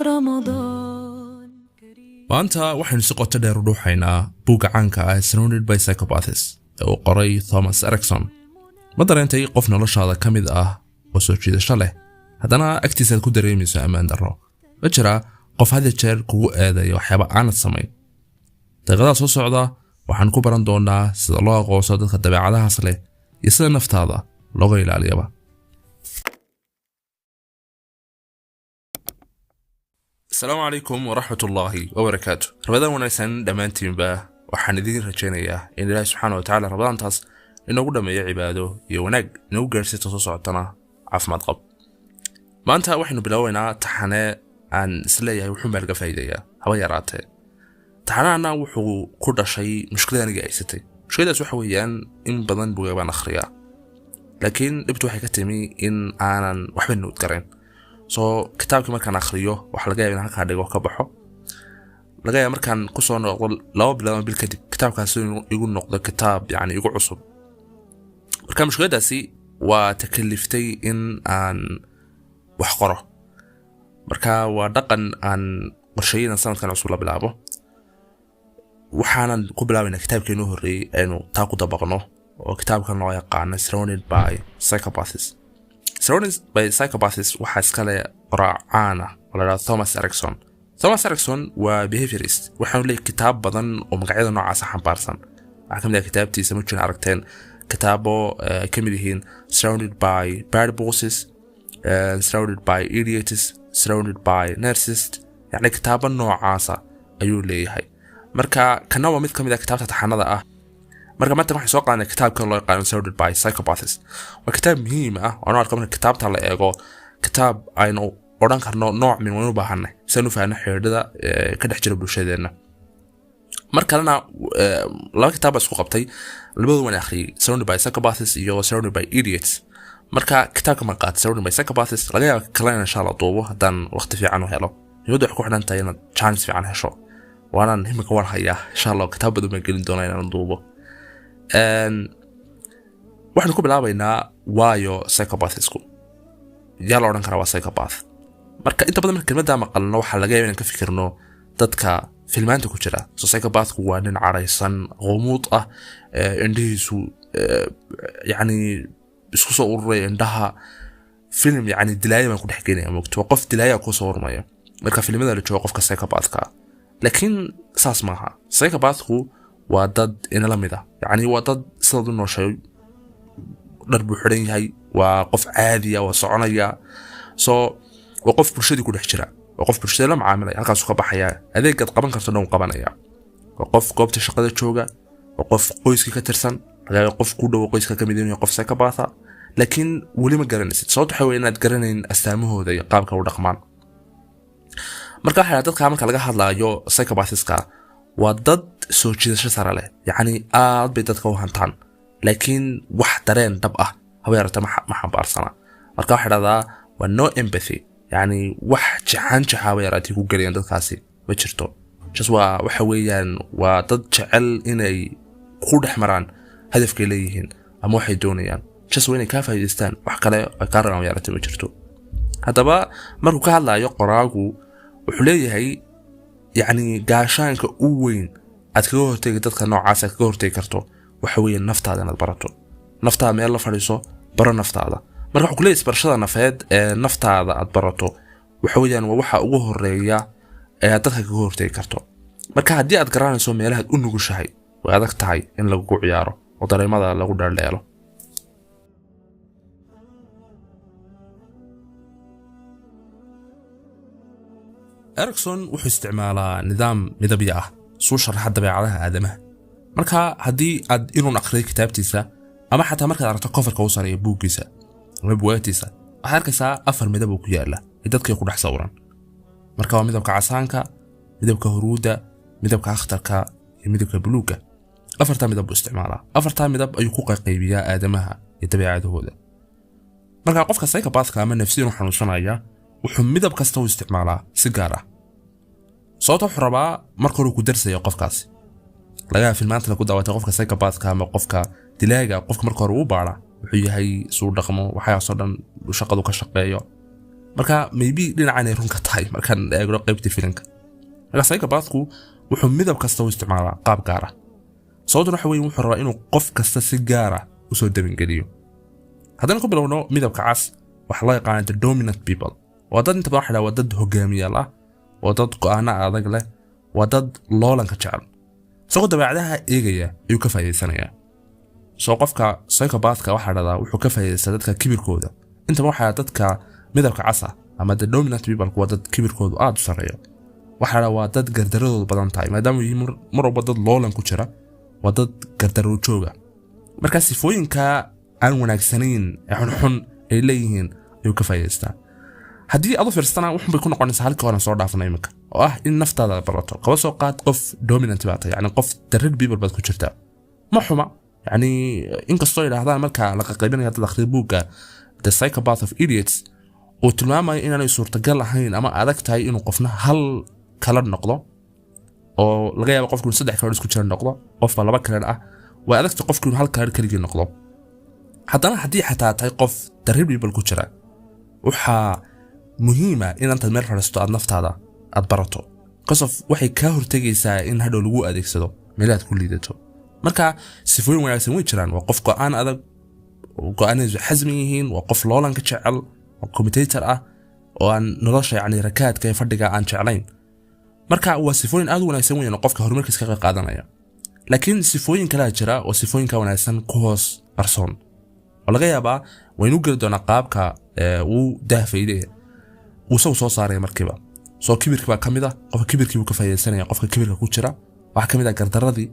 رمضان maanta waxaynu si qoto dheer u dhuuxaynaa buugga caanka ah Surrounded by Psychopaths oo qoray Thomas Erikson. ma dareentay qof noloshaada ka mid ah oo soo jiidasho leh haddana agtiisa ku dareemayso ammaan darro? ma jira qof had jeer kugu eedayo waxyaabo aanad samayn? daqiiqadaha soo socda waxaan ku baran doonaa sida loo aqoonsado dadka dabeecadahaas leh iyo sida naftaada looga ilaaliyaba. السلام عليكم ورحمة الله وبركاته. رمضان وناسان دمانتين با waxaan idin rajaynayaa in Ilaahay subhanahu wa ta'ala Ramadaantaas inuu dhameeyo cibaado iyo wanaag inuu gaarsiiyo soo socotana caafimaad qab. maanta waxaynu bilaaweynaa taxane aan isleeyahay wuxuu meel ka faa'iideeyaa haba yaraatee. taxanaana wuxuu ku dhashay mushkilad aniga haysatay. mushkiladaas waxa weeyaan in badan buugaag baan akhriyaa laakiin dhibtu waxay ka timi in aanan waxba nood garan. kitaabkii markaan akhriyo waxa laga yaabaa in halka dhigo ka baxo. laga yaabaa markaan ku soo noqdo 2 bilood bil kadib kitaabkaas igu noqdo kitaab yani igu cusub. marka mushkiladaasi waa takaliftay in aan wax qoro. marka waa dhaqan aan qorsheeyay sanadkan cusub la bilaabo. waxaan ku bilaabaynaa kitaabkeenu horeeyay inuu taa ku dabaqno oo kitaabkan loo yaqaan Surrounded by Psychopaths. Surrounded by Psychopaths waxa iskale qoraacana wala Thomas Erikson. Thomas Erikson waa behaviorist. waxaan leeyahay kitaab badan oo magacyada noocaas ah xambaarsan. waxa kamid ah kitaabtiisa ma jiraan aragteen kitaabo kamid yihiin Surrounded by Bad Bosses, Surrounded by Idiots, Surrounded by Narcissists. yani kitaabo noocaas ayuu leeyahay. marka kana waa mid kamid ah kitaabta taxanada ah. marka maanta waxaan soo qaadanay kitaabka loo yaqaan Surrounded by Psychopaths. waa kitaab muhiim ah oo aan arkay kitaabta la eego kitaab aynu oran karno nooc min waynu baahanay sanu faana xiriirada ka dhex jira bulshadeena. markalena laba kitaab isku qabtay labadooda waan akhriyay Surrounded by Psychopaths iyo Surrounded by Idiots. marka kitaabka ma qaat Surrounded by Psychopaths laga yaabo kala insha Allah duubo haddaan waqti fiican u helo. iyadoo wax ku xidhan tahay inaad chance fiican hesho. waana himka war haya insha Allah kitaab badan ma gelin doonaa inaan duubo. waxaan ku bilaabaynaa waayo psychopathsku yaa la oran karaa waa psychopath. marka inta badan kelmadda maqalno waxa laga yaabaa inaan ka fikirno dadka filmaanta ku jira. psychopathku waa nin caraysan qomuud ah indhihiisu yani isku soo ururay indhaha film yani dilaaya ma ku dhex geenaya mogto qof dilaaya ku soo urmaya. marka filmada la joogo qofka psychopathka laakiin saas maaha. psychopathku waa dad in la mid ah yani waa dad sidoo noo shay dhar buu xiran yahay waa qof caadi ah oo soconaya waa qof bulshada ku dhex jira waa qof bulshada la macaamilay halkaas ka baxaya adeegad qaban karto dhan qabanaya waa qof goobta shaqada jooga waa qof qoyska ka tirsan laga qof ku dhow qoyska ka mid ah qof psychopath laakiin wali ma garanaysid sababta waxa weeye inaad garanayn astaamahooda iyo qaabka u dhaqmaan. marka waxa dadka marka laga hadlaayo psychopathska waa dad soo jiidasho sare leh yani aad bay dadka u hantaan laakiin wax dareen dhab ah haba yarata ma xambaarsana. marka waxa dhahdaa waa no empathy yani wax jaxan haba yarata ku galiyaan dadkaasi ma jirto. waxa weeyaan waa dad jecel inay ku dhex maraan hadafkay leeyihiin ama waxay doonayaan inay ka faa'iideystaan wax kale oo ka rabaan yarata ma jirto. haddaba markuu ka hadlaayo qoraagu wuxuu leeyahay يعني gaashaanka u weyn aad kaga hortagi dadka noocaas kaga hortagi karto waxa weeye naftaada inaad barato. naftaada meel la fadhiiso baro naftaada. marka waxa ku leeyahay barashada nafeed ee naftaada aad barato waxa weeyaan waxa ugu horeeya ee dadka kaga hortagi karto. marka haddii aad garanayso meelaha u nugushahay way adag tahay in lagu ciyaaro oo dareemada lagu dhaleelo. Erikson wuxuu isticmaalaa nidaam midabyo ah soo sharaxa dabeecadaha aadamaha. marka haddii aad inuu akhriyo kitaabtiisa ama xataa markaad aragto coverka uu sareeyo buuggiisa ama buugaagtiisa waxaad arkaysaa 4 midab oo ku yaala ee dadka ku dhex sawiran. marka waa midabka casaanka, midabka huruuda, midabka akhtarka iyo midabka buluuga. 4 midab uu isticmaalaa. 4 midab ayuu ku qaybiyaa aadamaha iyo dabeecadahooda. marka qofka psychopathka ama nafsiyan xanuunsanaya wuxuu midab kasta u isticmaalaa si gaar ah. sababta wuxuu rabaa marka uu ku darsayo qofkaasi laga filmaanta la ku daawatay qofka psychopathka ama qofka dilaaga qofka marka hore uu baara wuxuu yahay soo dhaqmo waxa soo dhan shaqadu ka shaqeeyo. marka maybe dhinacanay run ka tahay markaan eegno qaybta filimka. marka psychopathku wuxuu midab kasta u isticmaalaa qaab gaar ah sababtuna waxa weeye wuxuu rabaa inuu qof kasta si gaar ah u soo dabangeliyo. haddana ku bilowno midabka cas waxa loo yaqaan the dominant people waa dad inta badan waa dad hogaamiyaal ah waa dad go'aano adag leh waa dad loolanka jecel isagoo dabeecadaha eegaya ayuu ka faa'iideysanayaa. soo qofka psychopathka waxa dhada wuxuu ka faa'iideysaa dadka kibirkooda inta waxa dadka midabka cas ah ama the dominant people waa dad kibirkoodu aad u sareeyo waxa waa dad gardaradoodu badan tahay maadaama yihiin mar walba dad loolan ku jira waa dad gardaro jooga. marka sifooyinka aan wanaagsanayn xun ay leeyihiin ayuu ka faa'iideystaa. haddii aad u fiirsatana wuxuu bay ku noqonaysaa halkii hore soo dhaafnay imika oo ah in naftaada barato qaba soo qaad qof dominant baa tahay yani qof the red people baad ku jirtaa ma xuma yani inkastoo yiraahdaan marka la qaybinayo dad akhriid buugga the psychopath of idiots oo tilmaamayo inaanay suurtagal ahayn ama adag tahay inuu qofna hal kala noqdo oo laga yaabo qofku saddex kala isku jira noqdo qofba laba kala ah waa adagta qofku hal kala kaliya noqdo. haddana haddii xataa tahay qof the red people ku jira waxa muhiima in aad meel fadhiisto aad naftaada aad barato qof waxay ka hortagaysaa in hadhow lagu adeegsado meelaad ku liidato. marka sifooyin wanaagsan way jiraan waa qof go'aan adag go'aanadiisu xasmi yihiin waa qof loolanka jecel waa commentator ah oo aan nolosha yani rakaadka ee fadhiga aan jeclayn. marka waa sifooyin aad u wanaagsan weyn oo qofka horumarkiisa ka qaadanaya. laakiin sifooyin kale jira oo sifooyinka wanaagsan ku hoos qarsoon oo laga yaabaa waynu gali doonaa qaabka uu daafayday uu soo saaray markiiba. soo kibirka baa kamid ah qofka kibirkii uu ka faa'iideysanaya qofka kibirka ku jira waxa kamid ah gardaradii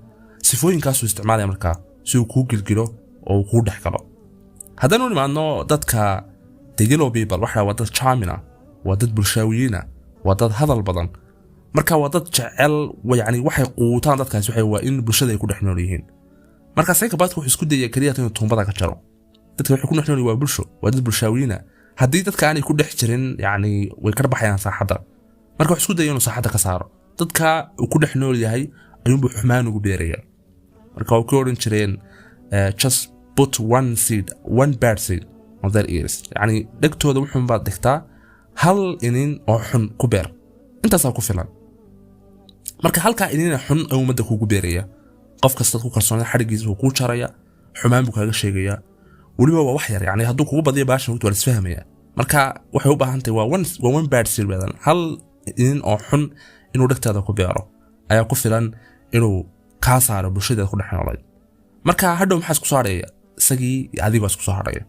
sifooyinkaas uu isticmaalaya marka si uu ku gilgilo oo ku dhaxgalo. haddana u nimaadno dadka the yellow people waxa waa dad charming ah waa dad bulshaawiyiin ah waa dad hadal badan marka waa dad jecel yani waxay quutaan dadkaas waxay waa in bulshada ay ku dhex nool yihiin. marka psychopathku wuxuu isku dayay kaliya inuu tuumbada ka jaro dadka waxay ku dhex nool waa bulsho waa dad bulshaawiyiin ah haddii dadka aanay ku dhex jirin yani way ka baxayaan saaxadda. marka wuxuu isku dayay inuu saaxadda ka saaro dadka uu ku dhex nool yahay ayuu xumaan ugu beeraya. marka uu ku oran jireen just put one bad seed on their ears yani dhagtooda wuxuu baad dhigtaa hal inin oo xun ku beer intaas ku filan. marka halka inin xun ay umada kugu beeraya qof kasta ku kalsoonaa xarigiisa uu ku jaraya xumaan buu kaaga sheegaya waliba waa wax yar yani hadduu kugu badiyo baashan uu wala isfahmaya. marka waxay u baahan tahay waa one bad seed badan hal inin oo xun inuu dhagtaada ku beero ayaa ku filan inuu ka saaro bulshada ku dhex noolay. marka hadhow maxaa isku saaraya isagii adiga isku soo haraya.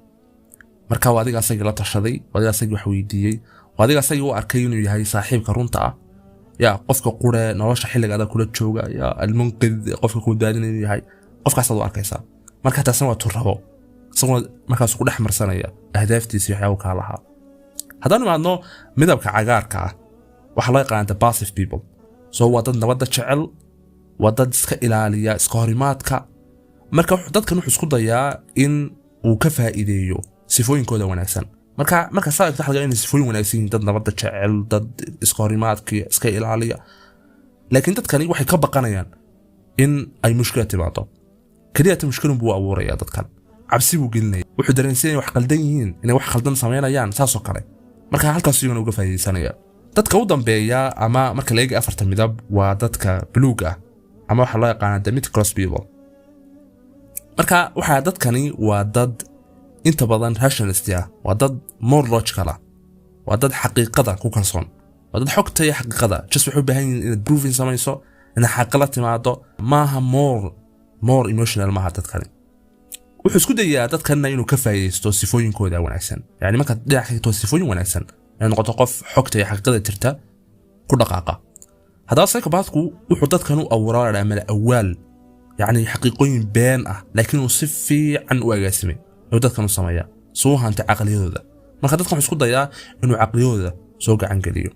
marka waa adiga asagii la tashaday waa adiga asagii wax weydiiyay waa adiga asagii u arkay inuu yahay saaxiibka runta ah ya qofka qure nolosha xilligaada kula jooga ya almunqid qofka ku daadinay yahay qofkaas aad u arkaysaa. marka taasna waa turabo isagoo markaas ku dhex marsanaya ahdaaftiisa waxyaabo ka lahaa. haddana maadno midabka cagaarka ah waxa loo yaqaan the passive people soo waa dad nabadda jecel waa dad iska ilaaliya iska horimaadka. marka dadkan wuxuu isku dayaa in uu ka faa'iideeyo sifooyinkooda wanaagsan. marka saadka xalqa in sifooyin wanaagsan dad nabadda jecel dad iska horimaadka iska ilaaliya laakiin dadkani waxay ka baqanayaan in ay mushkilad timaado kaliya mushkilad buu abuuraya dadkan cabsi buu gelinaya wuxuu dareensiinaya wax qaldan yihiin inay wax qaldan sameynayaan saasoo kale. marka halkaas iyaguna uga faa'iideysanaya. dadka u dambeeya ama marka la eego afarta midab waa dadka buluug ah ama waxa loo yaqaan the mid cross people. marka waxa dadkani waa dad inta badan rationalist ah waa dad more logical ah waa dad xaqiiqada ku kalsoon waa dad xogta iyo xaqiiqada just wuxuu baahan yahay in proving samayso in xaqiiqada timaado maaha more emotional maaha dadkani. wuxuu isku dayaa dadkana inuu ka faa'iideysto sifooyinkooda wanaagsan yani marka dhinaca ka sifooyin wanaagsan inuu noqdo qof xogta iyo xaqiiqada jirta ku dhaqaaqa. haddaba psychopathku wuxuu dadkan u abuuraa mala awaal يعني حقيقين بين لكن وصفي عن واجسمي لو ده كانوا سمايا سوها أنت عقليه ذا ما خدتكم حسكوا ضياء إنه عقليه ذا سوق عن قليل.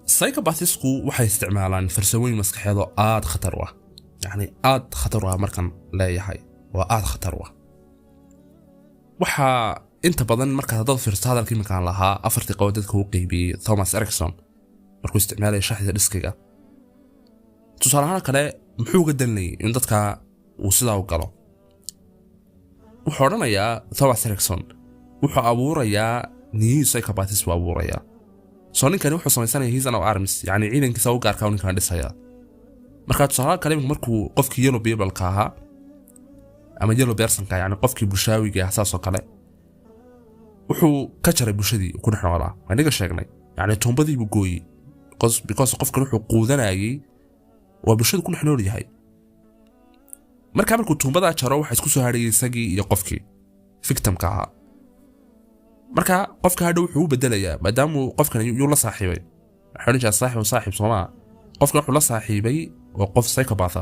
السايكوباثيسكو وحي استعمالان فرسوين مسك هذا خطروه يعني خطروه مركن لا يحي خطروه وحا انت بدن مركز هذا فرس هذا الكلمة كان لها أفرت قوادتك وقيبي توماس إريكسون مركز استعماله شاحذ الريسكيغا tusaalahaan kale muxuu gadanay in dadka uu sidaa u galo wuxuu oranayaa Thomas Erikson wuxuu abuurayaa new psychopaths buu abuurayaa soo ninkani wuxuu samaysanaya his and arms yani ciidankiisa u gaarka ninkan dhisaya marka tusaale kale markuu qofkii yellow people ka ahaa ama yellow person ka yani qofkii bulshaawiga ah saasoo kale wuxuu ka jaray bulshadii ku dhex noolaa aniga sheegnay yani tuumbadii buu gooyay because qofkan wuxuu quudanayay waa bulshadu ku dhex nool yahay markuu tuumbada jaro waxa isku soo hareeyay isagii iyo qofkii victimka ahaa marka qofka hadhow wuxuu u bedelayaa maadaama qofkan uu la saaxiibay xarinja saaxiib Soomaa qofka wuxuu la saaxiibay oo qof psychopath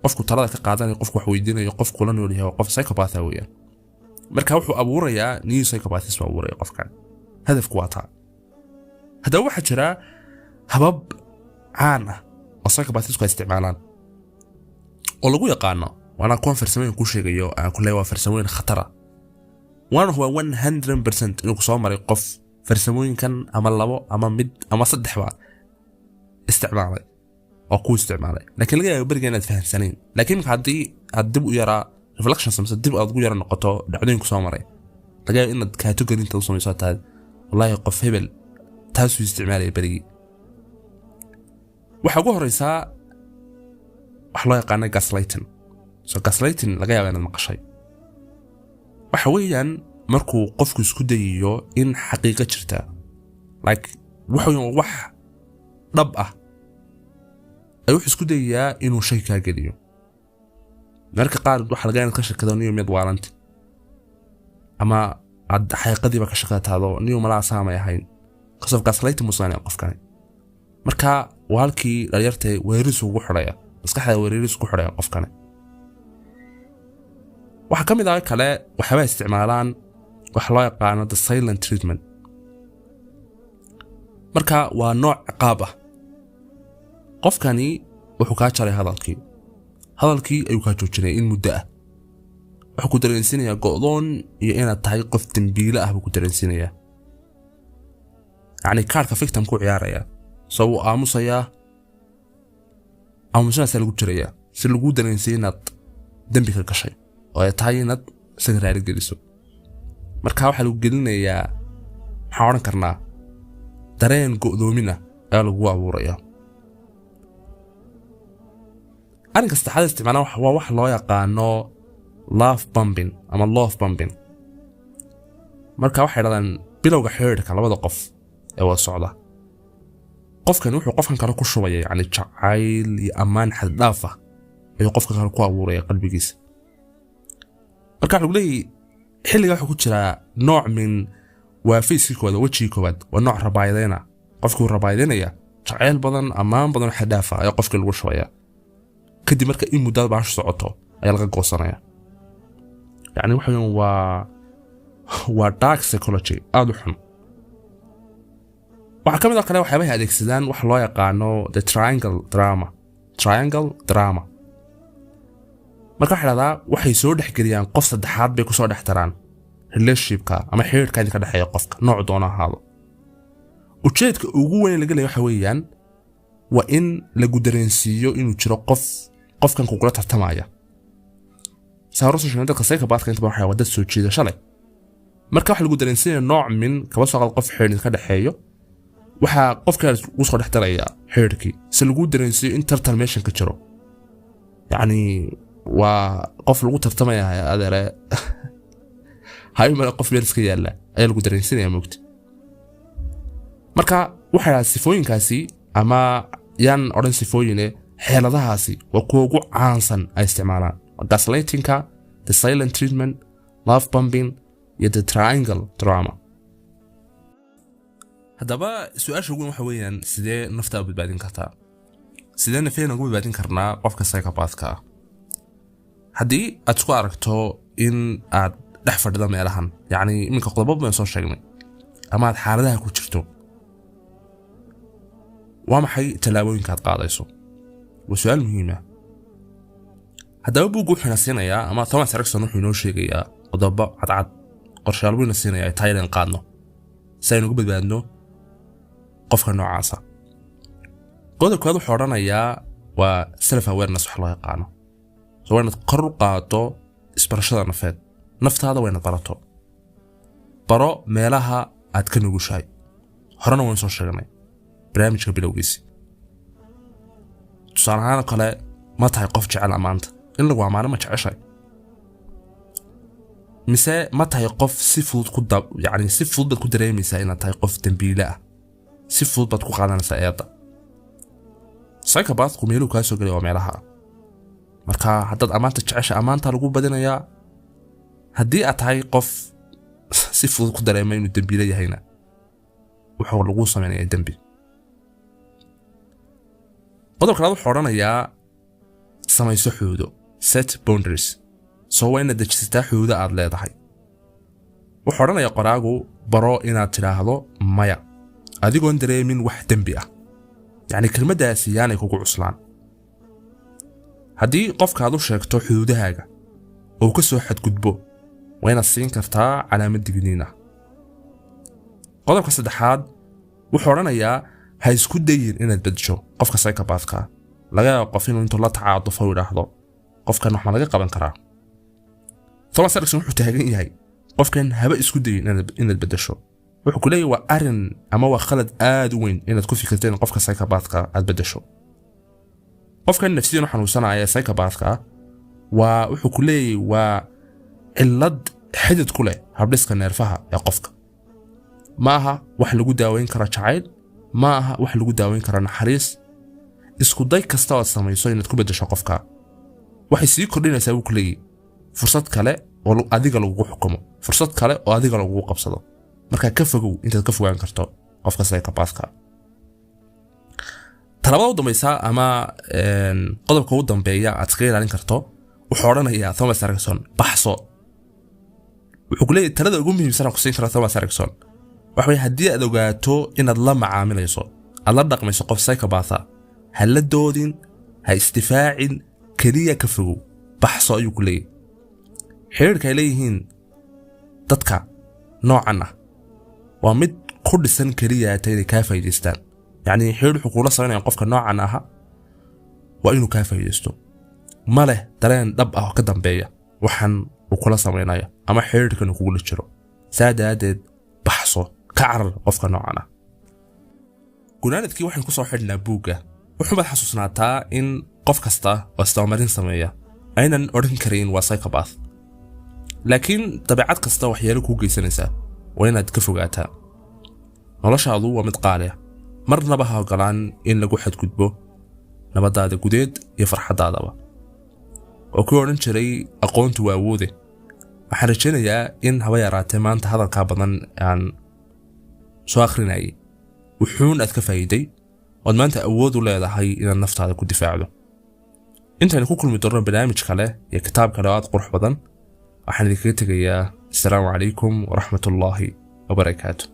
qofku talada ka qaadanay qofku wax weydiinayo qofku la nool yahay qof psychopath weeyaan marka wuxuu abuurayaa new psychopaths buu abuurayaa qofkan hadafku waa taa hada waxa jira habab caan ah oo psychopaths ku isticmaalaan oo lagu yaqaano wana kuwan farsamooyin ku sheegayo aan ku leeyahay farsamooyin khatar ah waana huwa 100% inuu soo maray qof farsamooyinkan ama labo ama mid ama saddex ba isticmaalay oo ku isticmaalay laakiin laga yaabo bariga inaad fahamsaneen laakiin haddii aad dib u yaraa reflections ama dib aad ugu yara noqoto dhacdooyinka soo maray laga yaabo inaad category inta u samayso taad wallahi qof hebel taas uu isticmaalay barigi waxa ugu horeysaa wax loo yaqaan gaslighting so gaslighting laga yaabo inaad maqashay waxa weeyaan markuu qofku isku dayiyo in xaqiiqo jirta like wax dhab ah ayuu isku dayaa inuu shay ka geliyo marka qaar waxa laga yaabaa ka shakado niyo mid waarant ama ad xaqiiqadiiba ka shaqataado niyo mala saamay ahayn qasab gaslighting musana qofkan marka walkii dhalinyartay weeris ugu xoraya maskaxda weeris ku xoraya qofkan waxa kamid ah kale waxa ay isticmaalaan wax loo yaqaan the silent treatment marka waa nooc ciqaab ah qofkani wuxuu ka jaray hadalkii ayuu ka joojinay in muddo ah wuxuu ku dareensiinayaa go'doon iyo inaad tahay qof dambiile ah buu ku dareensiinayaa yani kaarka victim ku ciyaaraya soo aamusaya lagu jiraya si lagu dareensiin inaad dambi ka gashay oo ay tahay inaad sagaraari geliso marka waxa lagu gelinayaa maxaa oran karnaa dareen go'doomina ayaa lagu abuuraya arinka saddexaad isticmaalana waa wax loo yaqaano love bombing marka waxa yiraahdaan bilowga xiriirka labada qof ee wada socda qofkan wuxuu qofkan kale ku shubaya yani jacayl iyo amaan xad dhaaf ah ayuu qofka kale ku abuuraya qalbigiisa marka lagu leeyahay xilliga waxa ku jira nooc min waa fiiskooda wajigooda waa nooc rabaayadayna qofku rabaayadinaya jacayl badan amaan badan xad dhaaf ah ayaa qofka lagu shubaya kadib marka in muddo baash socoto ayaa laga goosanaya yani waa dark psychology aad u xun waxa kamid ah kale waxay adeegsadaan wax loo yaqaano the triangle drama marka xirada waxay soo dhaxgeliyaan qof saddexaad bay ku soo dhaxtaraan relationshipka ama xiriirka ka dhaxeeya qofka nooc doona ahaado ujeedka ugu weyn laga leeyahay waxa weeyaan waa in lagu dareensiiyo inuu jiro qofkan ku kula tartamaya saaroosan dadka psychopathka inta waxa wada soo jeeda shalay marka wax lagu dareensiiyo nooc min kaba soo qad qof xiriir ka dhaxeeyo waxa qofka uu soo dhaxtaraya xiriirkii si lagu dareensiiyo in tartan meeshan ka jiro yani waa qof lagu tartamaya adeere hay ma qof beerska yaala ayaa lagu dareensiinaya moogta marka waxa sifooyinkaasi ama yan oran sifooyine xeeladahaasi waa kuwa ugu caansan ay isticmaalaan gaslightingka the silent treatment love bombing iyo the triangle drama hadaba su'aasha ugu waxa weeyaan sidee nafta u badbaadin kartaa sidee nafeena ugu badbaadin karnaa qofka psychopathka haddii aad isku aragto in aad dhex fadhida meelahan yani iminka qodobo baan soo sheegnay ama aad xaaladaha ku jirto waa maxay talaabooyinka aad qaadayso waa su'aal muhiim ah haddaba buugu wuxuu siinayaa ama Thomas Erikson wuxuu inoo sheegayaa qodobo cadcad qorshayaal buu siinayaa ay taayeen qaadno si aynu uga badbaadno qofka noocaasa qodobka wuxuu oranayaa waa self awareness wax loo yaqaano soo inaad kor u qaado isbarashada naftaada waa inaad barato baro meelaha aad ka nugushahay horena waan soo sheegnay barnaamijka bilowgiisa tusaale ahaan kale ma tahay qof jecel amaanta in lagu amaano ma jeceshay mise ma tahay qof si fudud si fudud baad ku dareemaysaa inaad tahay qof dambiile ah si fudud baad ku qaadanaysaa eeda psychopathku meeluu kaa soo gelay waa meelaha marka haddaad amaanta jecesha amaanta lagu badinayaa haddii aad tahay qof si fudud ku dareema inuu dambiile yahayna wuxuu lagu samaynayaa dambi qodobka labaad wuxuu odhanayaa samayso xuduudo set boundaries soo waa inaad dejisataa xuduudo aad leedahay wuxuu odhanayaa qoraagu baro inaad tidhaahdo maya adigoon dareemin wax dembi ah yacni kelmaddaasi yaanay kugu cuslaan haddii qofkaad u sheegto xuduudahaaga oo ka soo xadgudbo waa inaad siin kartaa calaamad digniin ah qodobka saddexaad wuxuu odhanayaa ha isku dayin inaad beddesho qofka psychopathka laga yaabo qof inuu intuu la tacaadufo yidhaahdo qofkan wax ma laga qaban karaa Thomas Erikson wuxuu taagan yahay qofkan haba isku dayin inaad beddesho wuxuu ku leeyahay waa arrin ama waa khalad aad u weyn inaad ku fikirto in qofka psychopathka aad beddesho qofkan nafsiyan xanuunsanaya psychopathka waa wuxuu ku leeyahay waa cillad xidid ku leh habdhiska neerfaha ee qofka maaha wax lagu daaweyn karo jacayl maaha wax lagu daaweyn karo naxariis isku day kasta oo samayso inaad ku beddesho qofka waxay sii kordhinaysaa uu ku leeyahay fursad kale oo adiga lagu xukumo fursad kale oo adiga lagu qabsado marka ka fogow intaad ka fogaan karto qofka psychopathka talabada u dambaysa ama qodobka ugu dambeeya aad iska ilaalin karto wuxuu odhanayaa Thomas Erikson baxso wuxuu ku leeyahay talada ugu muhiimsan ku siin kara Thomas Erikson waxa weeye haddii aad ogaato inaad la macaamilayso aad la dhaqmayso qof psychopath ha la doodin ha istifaacin kaliya ka fogow baxso ayuu ku leeyahay xiriirka ay leeyihiin dadka noocan ah waa mid ku dhisan kaliya inay ka faa'iideystaan yacni xiriir wuxuu kula sameeyaa qofka noocan ah waa inuu ka faa'iideysto ma leh dareen dhab ah oo ka dambeeya waxaan uu kula sameeyaa ama xiriirkan uu kugu jiro saadaadeed baxso ka carar qofka noocan ah gunaanadkii waxaan ku soo xidhnaa buugga wuxuu baad xasuusnaataa in qof kasta oo istamarin sameeya aynan odhan karin waa psychopath laakiin dabeecad kasta waxyeelo ku geysanaysa waa inaad ka fogaataa noloshaadu waa mid qaali ah marnaba ha ogolaan in lagu xadgudbo nabadaada gudeed iyo farxadaadaba oo ku odhan jiray aqoontu waa awoode waxaan rajaynayaa in haba yaraatee maanta hadalkaa badan aan soo akhrinayay wuxuun aad ka faa'iiday ood maanta awood u leedahay inaad naftaada ku difaacdo intaan ku kulmi doono barnaamij kale iyo kitaab kale oo aad qurux badan waxaan idinkaga tegayaa assalaamu calaykum waraxmatullaahi wabarakaatuh